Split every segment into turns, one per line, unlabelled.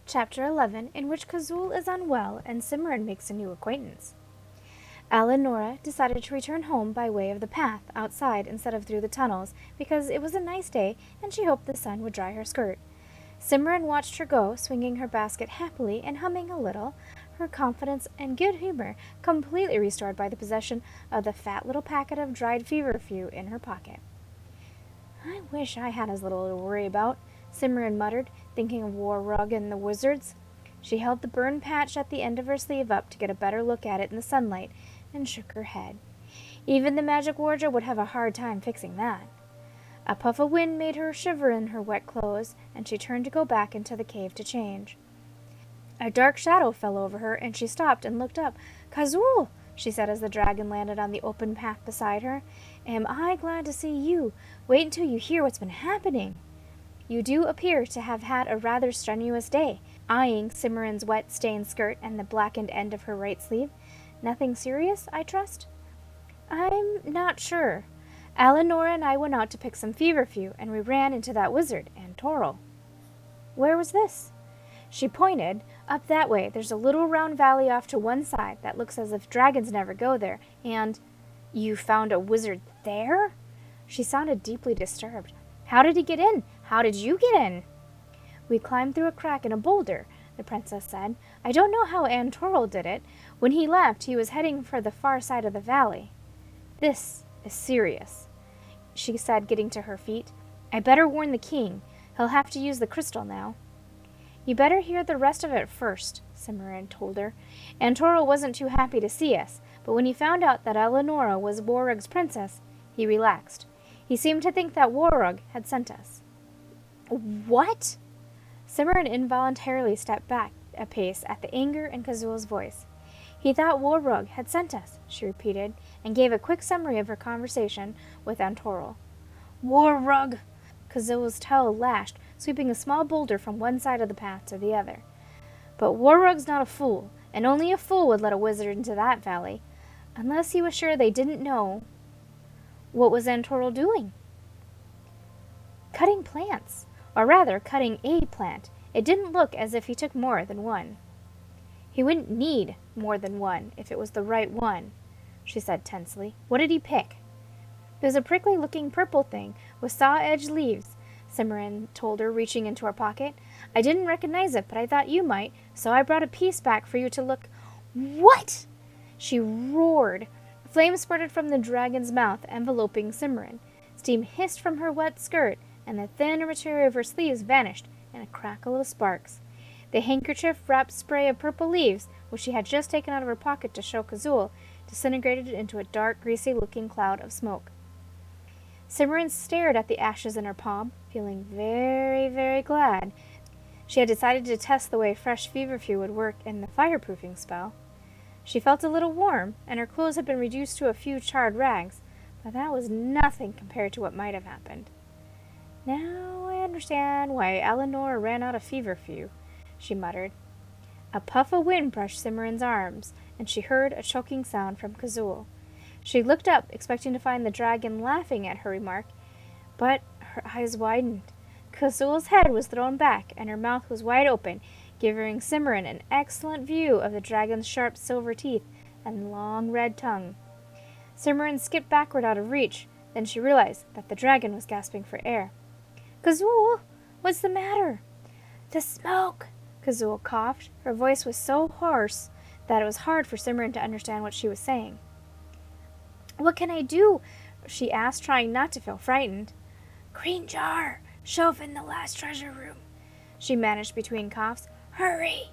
Chapter 11, in which Kazul is unwell and Cimorene makes a new acquaintance. Eleonora decided to return home by way of the path outside instead of through the tunnels because it was a nice day and she hoped the sun would dry her skirt. Cimorene watched her go, swinging her basket happily and humming a little, her confidence and good humor completely restored by the possession of the fat little packet of dried feverfew in her pocket. "I wish I had as little to worry about," Cimorene muttered, thinking of Warrug and the wizards. She held the burn patch at the end of her sleeve up to get a better look at it in the sunlight, and shook her head. Even the magic wardrobe would have a hard time fixing that. A puff of wind made her shiver in her wet clothes, and she turned to go back into the cave to change. A dark shadow fell over her, and she stopped and looked up. "Kazul!" she said as the dragon landed on the open path beside her. "Am I glad to see you? Wait until you hear what's been happening." "You do appear to have had a rather strenuous day," eyeing Cimorene's wet-stained skirt and the blackened end of her right sleeve. "Nothing serious, I trust?" "I'm not sure. Eleonora and I went out to pick some feverfew, and we ran into that wizard, Antorel." "Where was this?" She pointed. "Up that way. There's a little round valley off to one side that looks as if dragons never go there, and—" "You found a wizard there?" She sounded deeply disturbed. "How did he get in? How did you get in?" "We climbed through a crack in a boulder," the princess said. "I don't know how Antorel did it. When he left, he was heading for the far side of the valley." "This is serious," she said, getting to her feet. "I better warn the king. He'll have to use the crystal now." "You better hear the rest of it first," Cimorene told her. "Antorel wasn't too happy to see us, but when he found out that Eleonora was Warrug's princess, he relaxed. He seemed to think that Warrug had sent us." "What?" Cimorene involuntarily stepped back a pace at the anger in Kazul's voice. "He thought Warrug had sent us," she repeated, and gave a quick summary of her conversation with Antorel. "Warrug!" Kazul's tail lashed, sweeping a small boulder from one side of the path to the other. "But Warrug's not a fool, and only a fool would let a wizard into that valley, unless he was sure they didn't know." "What was Antorel doing?" "Cutting plants. Or rather, cutting a plant. It didn't look as if he took more than one." "He wouldn't need more than one if it was the right one," she said tensely. "What did he pick?" "It was a prickly-looking purple thing with saw-edged leaves," Cimorene told her, reaching into her pocket. "I didn't recognize it, but I thought you might, so I brought a piece back for you to look—" "What?" she roared. Flames spurted from the dragon's mouth, enveloping Cimorene. Steam hissed from her wet skirt, and the thin material of her sleeves vanished in a crackle of sparks. The handkerchief-wrapped spray of purple leaves, which she had just taken out of her pocket to show Kazul, disintegrated into a dark, greasy-looking cloud of smoke. Cimorene stared at the ashes in her palm, feeling very, very glad she had decided to test the way fresh feverfew would work in the fireproofing spell. She felt a little warm, and her clothes had been reduced to a few charred rags, but that was nothing compared to what might have happened. "Now I understand why Eleanor ran out of feverfew," she muttered. A puff of wind brushed Cimorene's arms, and she heard a choking sound from Kazul. She looked up, expecting to find the dragon laughing at her remark, but her eyes widened. Kazul's head was thrown back, and her mouth was wide open, giving Cimorene an excellent view of the dragon's sharp silver teeth and long red tongue. Cimorene skipped backward out of reach. Then she realized that the dragon was gasping for air. "Kazul, what's the matter?" "The smoke," Kazul coughed. Her voice was so hoarse that it was hard for Cimorene to understand what she was saying. "What can I do?" she asked, trying not to feel frightened. "Green jar, shelf in the last treasure room," she managed between coughs. "Hurry!"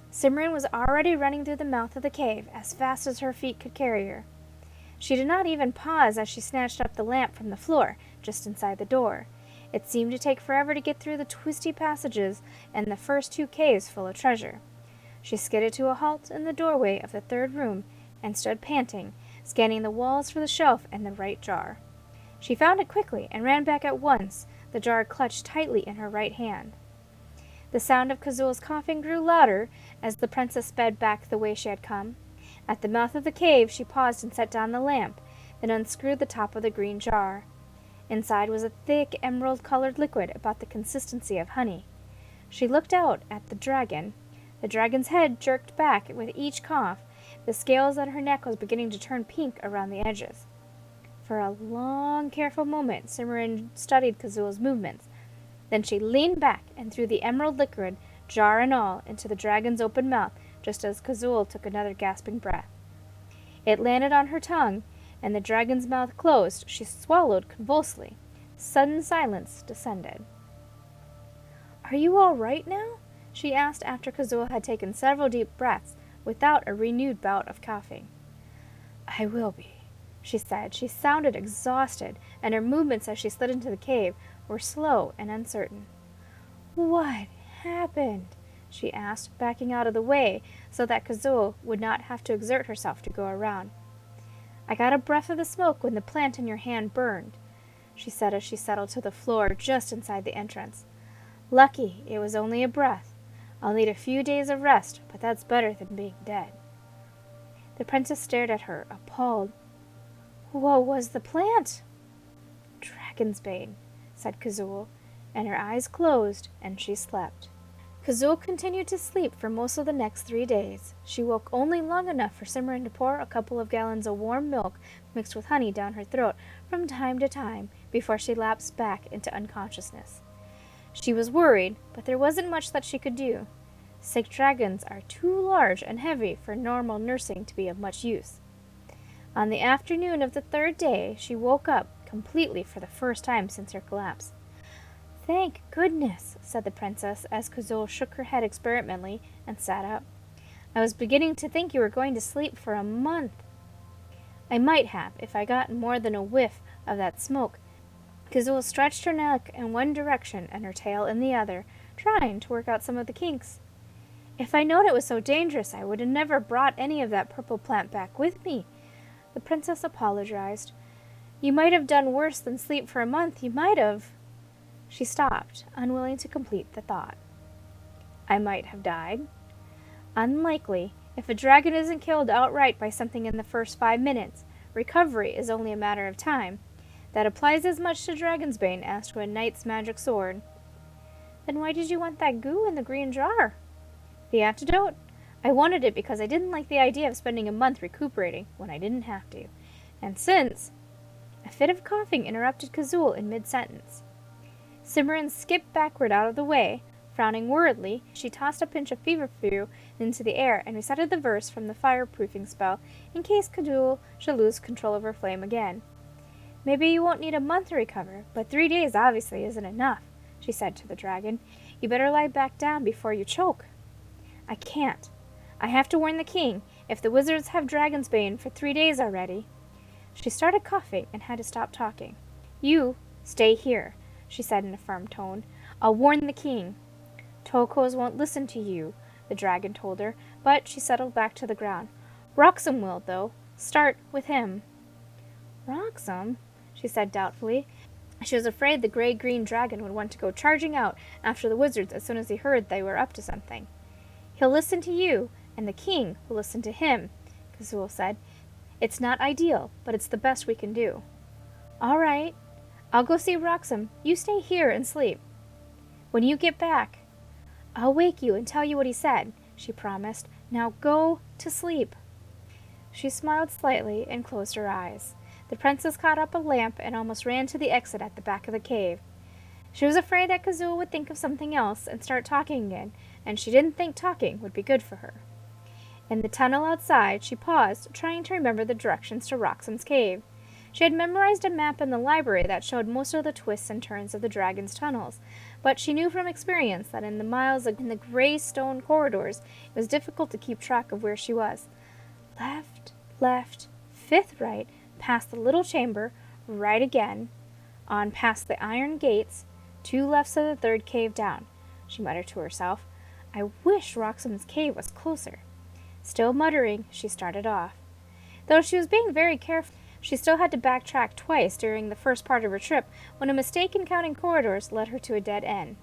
Cimorene was already running through the mouth of the cave as fast as her feet could carry her. She did not even pause as she snatched up the lamp from the floor, just inside the door. It seemed to take forever to get through the twisty passages and the first two caves full of treasure. She skidded to a halt in the doorway of the third room and stood panting, scanning the walls for the shelf and the right jar. She found it quickly and ran back at once, the jar clutched tightly in her right hand. The sound of Kazul's coughing grew louder as the princess sped back the way she had come. At the mouth of the cave, she paused and set down the lamp, then unscrewed the top of the green jar. Inside was a thick emerald-colored liquid about the consistency of honey. She looked out at the dragon. The dragon's head jerked back with each cough. The scales on her neck was beginning to turn pink around the edges. For a long, careful moment, Cimorene studied Kazul's movements. Then she leaned back and threw the emerald liquid, jar and all, into the dragon's open mouth, just as Kazul took another gasping breath. It landed on her tongue, and the dragon's mouth closed. She swallowed convulsively. Sudden silence descended. "Are you all right now?" she asked after Kazul had taken several deep breaths without a renewed bout of coughing. "I will be," she said. She sounded exhausted, and her movements as she slid into the cave were slow and uncertain. "What happened?" she asked, backing out of the way so that Kazul would not have to exert herself to go around. "I got a breath of the smoke when the plant in your hand burned," she said as she settled to the floor just inside the entrance. "Lucky it was only a breath. I'll need a few days of rest, but that's better than being dead." The princess stared at her, appalled. "What was the plant?" "Dragon's bane," said Kazul, and her eyes closed, and she slept. Kazul continued to sleep for most of the next 3 days. She woke only long enough for Cimorene to pour a couple of gallons of warm milk mixed with honey down her throat from time to time before she lapsed back into unconsciousness. She was worried, but there wasn't much that she could do. Sick dragons are too large and heavy for normal nursing to be of much use. On the afternoon of the 3rd day, she woke up completely for the first time since her collapse. "Thank goodness," said the princess as Kazul shook her head experimentally and sat up. "I was beginning to think you were going to sleep for a month." "I might have if I got more than a whiff of that smoke." Kazul stretched her neck in one direction and her tail in the other, trying to work out some of the kinks. "If I'd known it was so dangerous, I would have never brought any of that purple plant back with me." The princess apologized. "You might have done worse than sleep for a month. You might have—" She stopped, unwilling to complete the thought. "I might have died?" "Unlikely. If a dragon isn't killed outright by something in the first 5 minutes, recovery is only a matter of time. That applies as much to Dragon's Bane as to a knight's magic sword." "Then why did you want that goo in the green jar?" "The antidote? I wanted it because I didn't like the idea of spending a month recuperating when I didn't have to. And since—" A fit of coughing interrupted Kazul in mid-sentence. Cimorene skipped backward out of the way. Frowning worriedly, she tossed a pinch of feverfew into the air and recited the verse from the fireproofing spell in case Kazul should lose control of her flame again. "Maybe you won't need a month to recover, but 3 days obviously isn't enough," she said to the dragon. "You better lie back down before you choke." "I can't. I have to warn the king if the wizards have Dragon's Bane for 3 days already." She started coughing and had to stop talking. "You stay here," she said in a firm tone. "I'll warn the king." "Tokos won't listen to you," the dragon told her, but she settled back to the ground. "Roxam will, though. Start with him." "Roxam?" she said doubtfully. She was afraid the gray-green dragon would want to go charging out after the wizards as soon as he heard they were up to something. "He'll listen to you, and the king will listen to him," Kazul said. "It's not ideal, but it's the best we can do." "All right. I'll go see Roxam. You stay here and sleep. When you get back, I'll wake you and tell you what he said," she promised. "Now go to sleep." She smiled slightly and closed her eyes. The princess caught up a lamp and almost ran to the exit at the back of the cave. She was afraid that Kazul would think of something else and start talking again, and she didn't think talking would be good for her. In the tunnel outside, she paused, trying to remember the directions to Roxam's cave. She had memorized a map in the library that showed most of the twists and turns of the dragon's tunnels, but she knew from experience that in the miles in the gray stone corridors, it was difficult to keep track of where she was. Left, 5th right, past the little chamber, right again, on past the iron gates, 2 lefts of the 3rd cave down, she muttered to herself. I wish Roxam's cave was closer. Still muttering, she started off. Though she was being very careful, she still had to backtrack twice during the first part of her trip when a mistake in counting corridors led her to a dead end.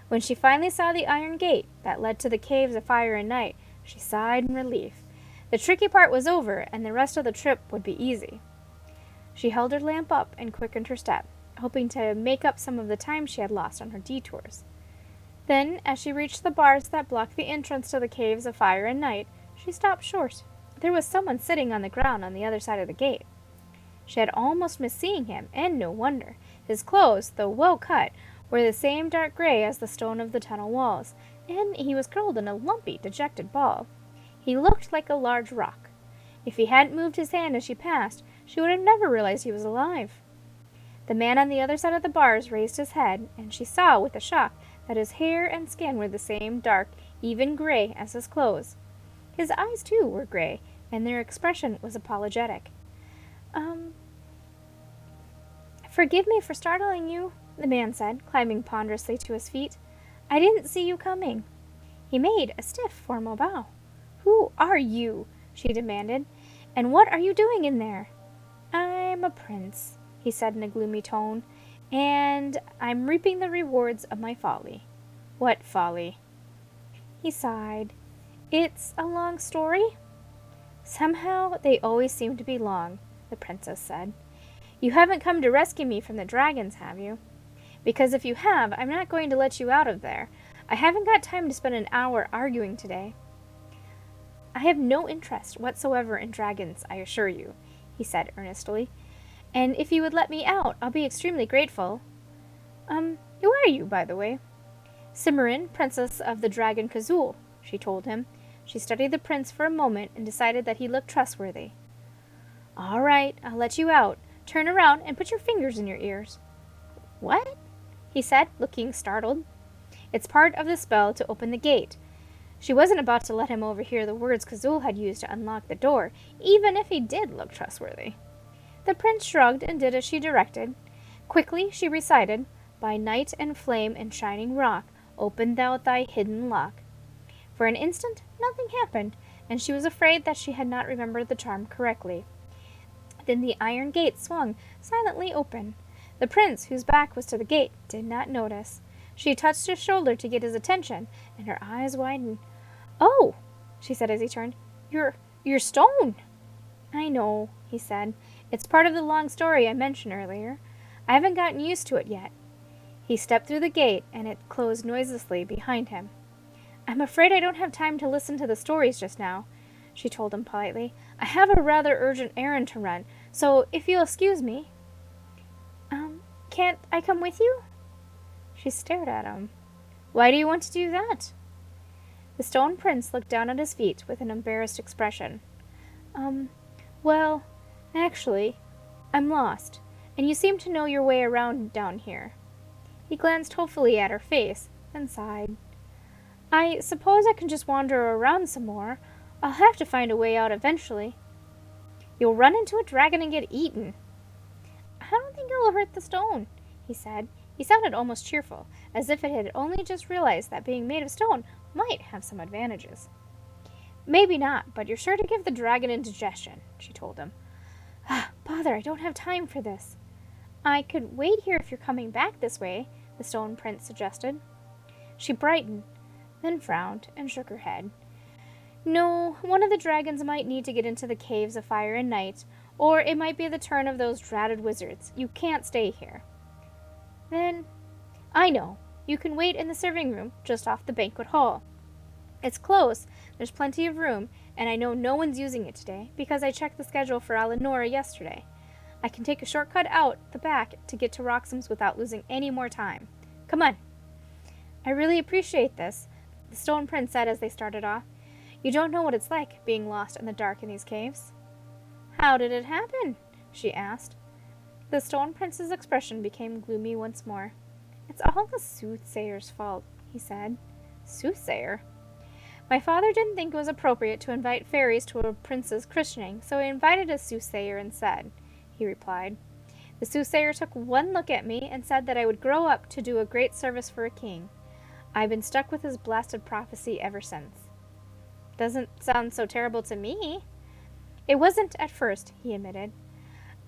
When she finally saw the iron gate that led to the caves of fire and night, she sighed in relief. The tricky part was over, and the rest of the trip would be easy. She held her lamp up and quickened her step, hoping to make up some of the time she had lost on her detours. Then, as she reached the bars that blocked the entrance to the caves of fire and night, she stopped short. There was someone sitting on the ground on the other side of the gate. She had almost missed seeing him, and no wonder. His clothes, though well cut, were the same dark gray as the stone of the tunnel walls, and he was curled in a lumpy, dejected ball. He looked like a large rock. If he hadn't moved his hand as she passed, she would have never realized he was alive. The man on the other side of the bars raised his head, and she saw with a shock that his hair and skin were the same dark, even gray as his clothes. His eyes, too, were gray, and their expression was apologetic. Forgive me for startling you, the man said, climbing ponderously to his feet. I didn't see you coming. He made a stiff, formal bow. Who are you? She demanded. And what are you doing in there? I'm a prince, he said in a gloomy tone, and I'm reaping the rewards of my folly. What folly? He sighed. It's a long story. Somehow they always seem to be long, the princess said. You haven't come to rescue me from the dragons, have you? Because if you have, I'm not going to let you out of there. I haven't got time to spend an hour arguing today. I have no interest whatsoever in dragons, I assure you, he said earnestly. And if you would let me out, I'll be extremely grateful. Who are you, by the way? Cimorene, princess of the dragon Kazul, she told him. She studied the prince for a moment and decided that he looked trustworthy. All right, I'll let you out. Turn around and put your fingers in your ears. What? He said, looking startled. It's part of the spell to open the gate. She wasn't about to let him overhear the words Kazul had used to unlock the door, even if he did look trustworthy. The prince shrugged and did as she directed. Quickly she recited, By night and flame and shining rock, open thou thy hidden lock. For an instant nothing happened, and she was afraid that she had not remembered the charm correctly. Then the iron gate swung silently open. The prince, whose back was to the gate, did not notice. She touched his shoulder to get his attention, and her eyes widened. Oh, she said as he turned, You're stone. I know, he said. It's part of the long story I mentioned earlier. I haven't gotten used to it yet. He stepped through the gate, and it closed noiselessly behind him. I'm afraid I don't have time to listen to the stories just now, she told him politely. I have a rather urgent errand to run, so if you'll excuse me. Can't I come with you? She stared at him. Why do you want to do that? The stone prince looked down at his feet with an embarrassed expression. Well, actually, I'm lost, and you seem to know your way around down here. He glanced hopefully at her face, then sighed. I suppose I can just wander around some more. I'll have to find a way out eventually. You'll run into a dragon and get eaten. I don't think it will hurt the stone, he said. He sounded almost cheerful, as if it had only just realized that being made of stone might have some advantages. Maybe not, but you're sure to give the dragon indigestion, she told him. Bother, I don't have time for this. I could wait here if you're coming back this way, the stone prince suggested. She brightened, then frowned and shook her head. No, one of the dragons might need to get into the caves of fire and night, or it might be the turn of those dratted wizards. You can't stay here. Then, I know. You can wait in the serving room just off the banquet hall. It's close, there's plenty of room, and I know no one's using it today, because I checked the schedule for Eleonora yesterday. I can take a shortcut out the back to get to Roxham's without losing any more time. Come on. I really appreciate this, the stone prince said as they started off. You don't know what it's like, being lost in the dark in these caves. How did it happen? She asked. The stone prince's expression became gloomy once more. It's all the soothsayer's fault, he said. Soothsayer? My father didn't think it was appropriate to invite fairies to a prince's christening, so he invited a soothsayer instead, he replied. The soothsayer took one look at me and said that I would grow up to do a great service for a king. I've been stuck with his blasted prophecy ever since. Doesn't sound so terrible to me. It wasn't at first, he admitted.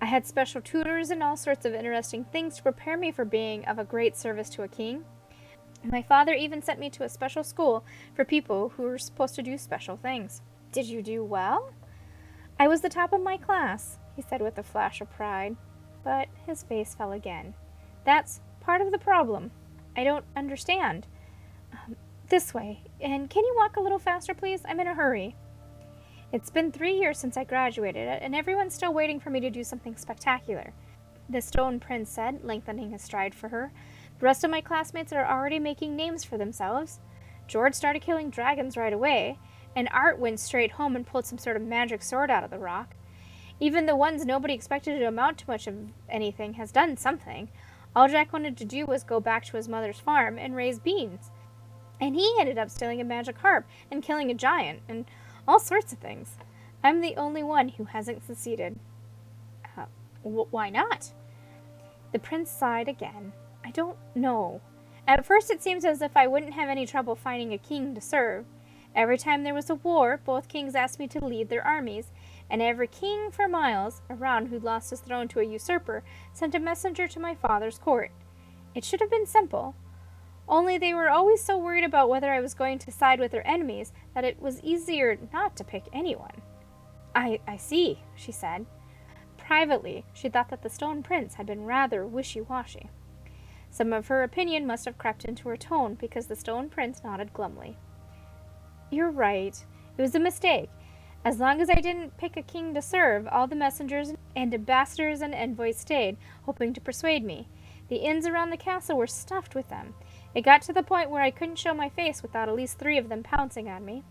I had special tutors and all sorts of interesting things to prepare me for being of a great service to a king. My father even sent me to a special school for people who were supposed to do special things. Did you do well? I was the top of my class, he said with a flash of pride. But his face fell again. That's part of the problem. I don't understand. This way. And can you walk a little faster, please? I'm in a hurry. It's been 3 years since I graduated, and everyone's still waiting for me to do something spectacular, the Stone Prince said, lengthening his stride for her. The rest of my classmates are already making names for themselves. George started killing dragons right away, and Art went straight home and pulled some sort of magic sword out of the rock. Even the ones nobody expected to amount to much of anything has done something. All Jack wanted to do was go back to his mother's farm and raise beans. And he ended up stealing a magic harp and killing a giant and all sorts of things. I'm the only one who hasn't succeeded. Why not? The prince sighed again. I don't know. At first it seems as if I wouldn't have any trouble finding a king to serve. Every time there was a war, both kings asked me to lead their armies, and every king for miles around who'd lost his throne to a usurper sent a messenger to my father's court. It should have been simple. Only they were always so worried about whether I was going to side with their enemies that it was easier not to pick anyone. I see, she said. Privately, she thought that the Stone Prince had been rather wishy-washy. Some of her opinion must have crept into her tone because the Stone Prince nodded glumly. You're right. It was a mistake. As long as I didn't pick a king to serve, all the messengers and ambassadors and envoys stayed, hoping to persuade me. The inns around the castle were stuffed with them. It got to the point where I couldn't show my face without at least 3 of them pouncing on me.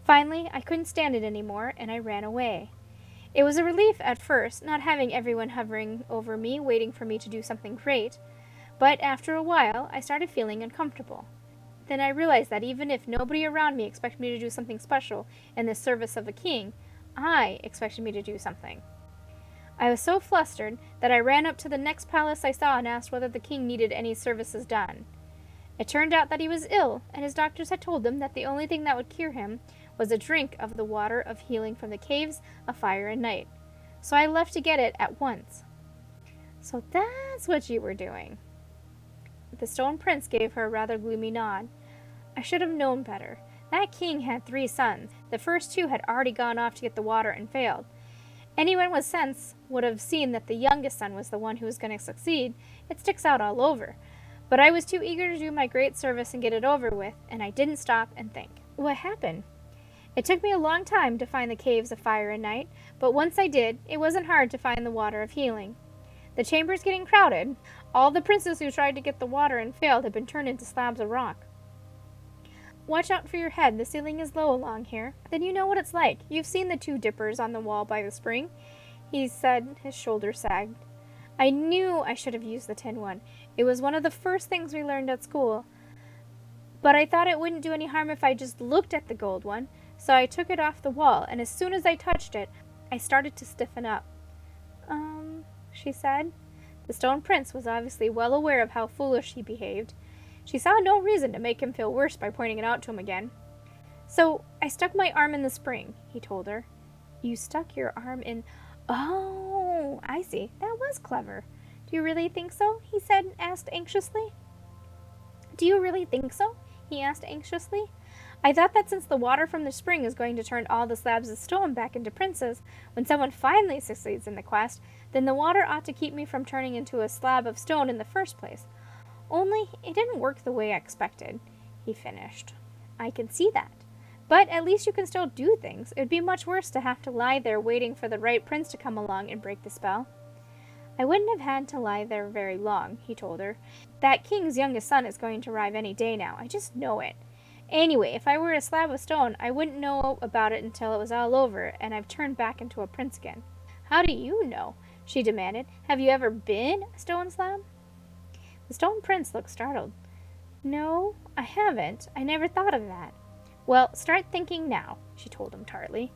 Finally, I couldn't stand it anymore, and I ran away. It was a relief at first, not having everyone hovering over me, waiting for me to do something great. But after a while, I started feeling uncomfortable. Then I realized that even if nobody around me expected me to do something special in the service of a king, I expected me to do something. I was so flustered that I ran up to the next palace I saw and asked whether the king needed any services done. It turned out that he was ill, and his doctors had told him that the only thing that would cure him was a drink of the water of healing from the caves of fire and night. So I left to get it at once. So that's what you were doing. The Stone Prince gave her a rather gloomy nod. I should have known better. That king had 3 sons. The first 2 had already gone off to get the water and failed. Anyone with sense would have seen that the youngest son was the one who was going to succeed. It sticks out all over. But I was too eager to do my great service and get it over with, and I didn't stop and think. What happened? It took me a long time to find the caves of fire and night, but once I did, it wasn't hard to find the water of healing. The chamber's getting crowded. All the princes who tried to get the water and failed have been turned into slabs of rock. Watch out for your head. The ceiling is low along here. Then you know what it's like. You've seen the 2 dippers on the wall by the spring, he said, his shoulders sagged. I knew I should have used the tin one. It was one of the first things we learned at school. But I thought it wouldn't do any harm if I just looked at the gold one, so I took it off the wall, and as soon as I touched it, I started to stiffen up. She said. The Stone Prince was obviously well aware of how foolish he behaved. She saw no reason to make him feel worse by pointing it out to him again. So, I stuck my arm in the spring, he told her. You stuck your arm in... Oh, I see. That was clever. Do you really think so? He asked anxiously. Do you really think so? He asked anxiously. I thought that since the water from the spring is going to turn all the slabs of stone back into princes, when someone finally succeeds in the quest, then the water ought to keep me from turning into a slab of stone in the first place. Only, it didn't work the way I expected, he finished. I can see that. But at least you can still do things. It would be much worse to have to lie there waiting for the right prince to come along and break the spell. I wouldn't have had to lie there very long, he told her. That king's youngest son is going to arrive any day now. I just know it. Anyway, if I were a slab of stone, I wouldn't know about it until it was all over, and I've turned back into a prince again. How do you know? She demanded. Have you ever been a stone slab? The Stone Prince looked startled. No, I haven't. I never thought of that. Well, start thinking now, she told him tartly.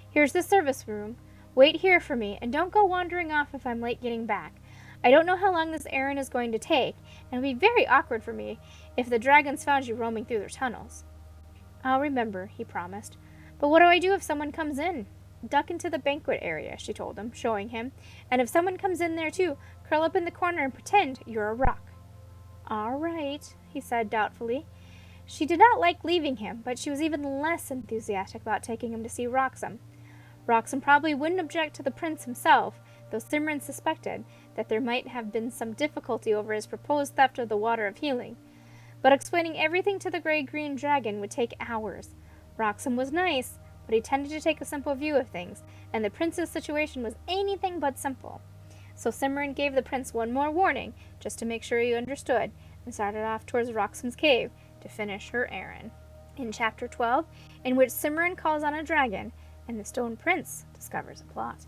Here's the service room. Wait here for me, and don't go wandering off if I'm late getting back. I don't know how long this errand is going to take, and it'll be very awkward for me if the dragons found you roaming through their tunnels. I'll remember, he promised. But what do I do if someone comes in? Duck into the banquet area, she told him, showing him. And if someone comes in there too, curl up in the corner and pretend you're a rock. All right, he said doubtfully. She did not like leaving him, but she was even less enthusiastic about taking him to see Roxham. Roxham probably wouldn't object to the prince himself, though Cimorene suspected that there might have been some difficulty over his proposed theft of the water of healing. But explaining everything to the gray-green dragon would take hours. Roxham was nice, but he tended to take a simple view of things, and the prince's situation was anything but simple. So Cimorene gave the prince one more warning, just to make sure he understood, and started off towards Roxham's cave to finish her errand. In Chapter 12, in which Cimorene calls on a dragon, and the Stone Prince discovers a plot.